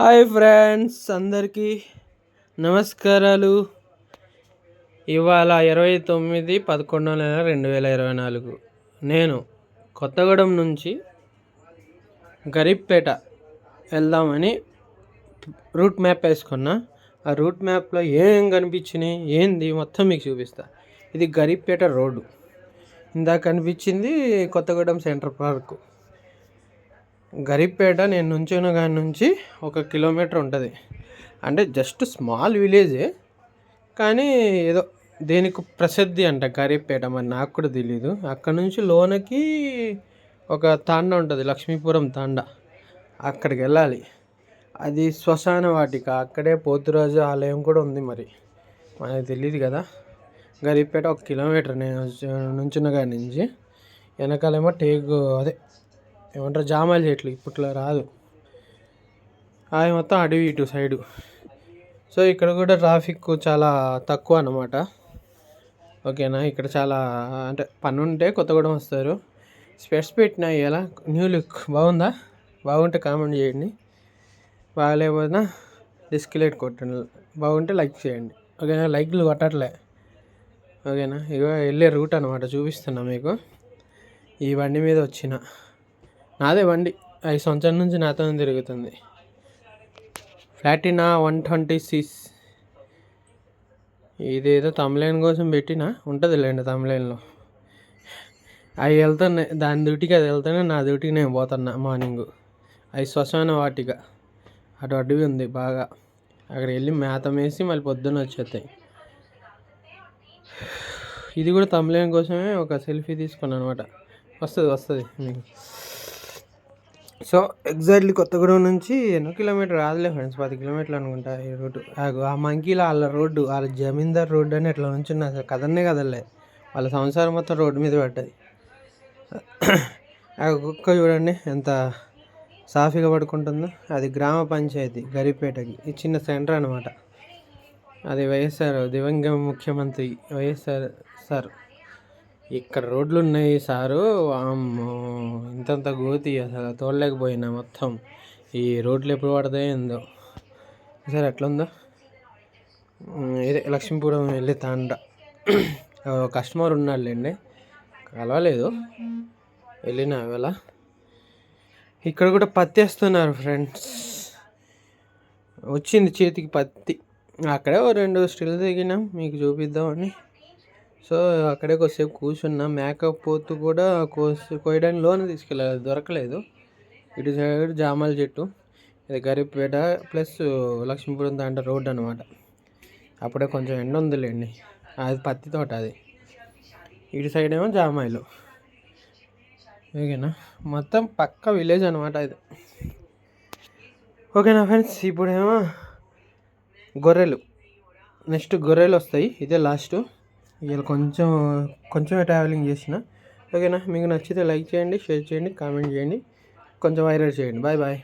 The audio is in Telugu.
హాయ్ ఫ్రెండ్స్, అందరికీ నమస్కారాలు. ఇవాళ 29/11/2024 నేను కొత్తగూడెం నుంచి గరీబ్పేట వెళ్దామని రూట్ మ్యాప్ వేసుకున్నా. ఆ రూట్ మ్యాప్లో ఏం కనిపించినాయి ఏంది మొత్తం మీకు చూపిస్తా. ఇది గరీబ్పేట రోడ్డు. ఇందాక కనిపించింది కొత్తగూడెం సెంటర్ పార్కు. గరీబ్పేట నేను నుంచున్న కాడి నుంచి 1 కిలోమీటర్ ఉంటుంది. అంటే జస్ట్ స్మాల్ విలేజే, కానీ ఏదో దేనికి ప్రసిద్ధి అంట గరీబ్పేట. మరి నాకు కూడా తెలీదు. అక్కడ నుంచి లోనకి ఒక తాండా ఉంటుంది, లక్ష్మీపురం తాండా. అక్కడికి వెళ్ళాలి. అది శ్మశాన వాటిక. అక్కడే పోతురాజు ఆలయం కూడా ఉంది. మరి మనకు తెలియదు కదా. గరీబ్పేట 1 కిలోమీటర్ నేను నుంచున్న కాడి నుంచి. వెనకాలేమో అదే ఏమంటారు, జామాల చెట్లు. ఇప్పట్లో రాదు, అది మొత్తం అడవి ఇటు సైడు. సో ఇక్కడ కూడా ట్రాఫిక్ చాలా తక్కువ అన్నమాట. ఓకేనా. ఇక్కడ చాలా అంటే పని ఉంటే కొత్తగూడెం వస్తారు. స్పెట్స్ పెట్టినా ఇలా న్యూ లుక్ బాగుందా? బాగుంటే కామెంట్ చేయండి, బాగాలేకపోయినా డిస్లైక్ కొట్టండి. బాగుంటే లైక్ చేయండి. ఓకేనా. లైక్లు కొట్టట్లే. ఓకేనా. ఇక వెళ్ళే రూట్ అనమాట చూపిస్తున్నా మీకు. ఈ బండి మీద వచ్చిన, నాదే బండి, 5 సంవత్సరాల నుంచి నాతోనే తిరుగుతుంది. ప్లాటినా 120cc. ఇదేదో తమ్లైన్ కోసం పెట్టినా ఉంటుంది లేండి. తమ్లైన్లో అవి వెళ్తున్నాయి, దాని డ్యూటీకి అది వెళ్తానే నా డ్యూటీకి నేను పోతున్నా. మార్నింగ్ అవి శ్మశాన వాటిక. అటు అడవి ఉంది బాగా. అక్కడ వెళ్ళి మేత వేసి మళ్ళీ పొద్దున్న వచ్చేస్తాయి. ఇది కూడా తమ్లైన్ కోసమే ఒక సెల్ఫీ తీసుకున్నాను అనమాట. వస్తుంది మీకు. సో ఎగ్జాక్ట్లీ కొత్తగూడెం నుంచి ఎన్నో కిలోమీటర్ రాదులే ఫ్రెండ్స్, 10 కిలోమీటర్లు అనుకుంటా ఈ రోడ్డు. ఆ మంకీలో వాళ్ళ రోడ్డు, వాళ్ళ జమీందార్ రోడ్డు అని ఎట్లా నుంచున్నా అసలు కదన్నే కదలే. వాళ్ళ సంసారం మొత్తం రోడ్డు మీద పడ్డది. ఆ కుక్క చూడండి ఎంత సాఫీగా పడుకుంటుందో. అది గ్రామ పంచాయతీ గరీబ్పేటకి. ఇది చిన్న సెంటర్ అనమాట. అది వైఎస్ఆర్ దివంగత ముఖ్యమంత్రి వైఎస్ఆర్ సార్. ఇక్కడ రోడ్లు ఉన్నాయి సారు. ఇంతంత గోతి అసలు తోడలేకపోయినా మొత్తం. ఈ రోడ్లు ఎప్పుడు పడతాయో ఏందో. సార్ ఎట్లా ఉందో. ఇదే లక్ష్మీపురం వెళ్ళి తాండ. కస్టమర్ ఉన్నాడులేండి, కలవలేదు, వెళ్ళిన వేళ. ఇక్కడ కూడా పత్తి వేస్తున్నారు ఫ్రెండ్స్. వచ్చింది చేతికి పత్తి. అక్కడే 2 స్టిల్ దిగినాం మీకు చూపిద్దామని. సో అక్కడే కొద్దిసేపు కూర్చున్నా. మేకప్ పోతు కూడా కోయడానికి లోన్ తీసుకెళ్ళాలి, దొరకలేదు. ఇటు సైడ్ జామాల చెట్టు. ఇది గరీబ్పేట ప్లస్ లక్ష్మీపురం తాండా రోడ్ అనమాట. అప్పుడే కొంచెం ఎండ ఉందిలేండి. అది పత్తి తోట అది. ఇటు సైడ్ ఏమో జామాయిలు. ఓకేనా. మొత్తం పక్క విలేజ్ అనమాట ఇది. ఓకేనా ఫ్రెండ్స్. ఇప్పుడేమో గొర్రెలు, నెక్స్ట్ గొర్రెలు వస్తాయి. ఇదే లాస్ట్. ఇవాళ కొంచెమే ట్రావెలింగ్ చేసిన. ఓకేనా. మీకు నచ్చితే లైక్ చేయండి, షేర్ చేయండి, కామెంట్ చేయండి, కొంచెం వైరల్ చేయండి. Bye bye.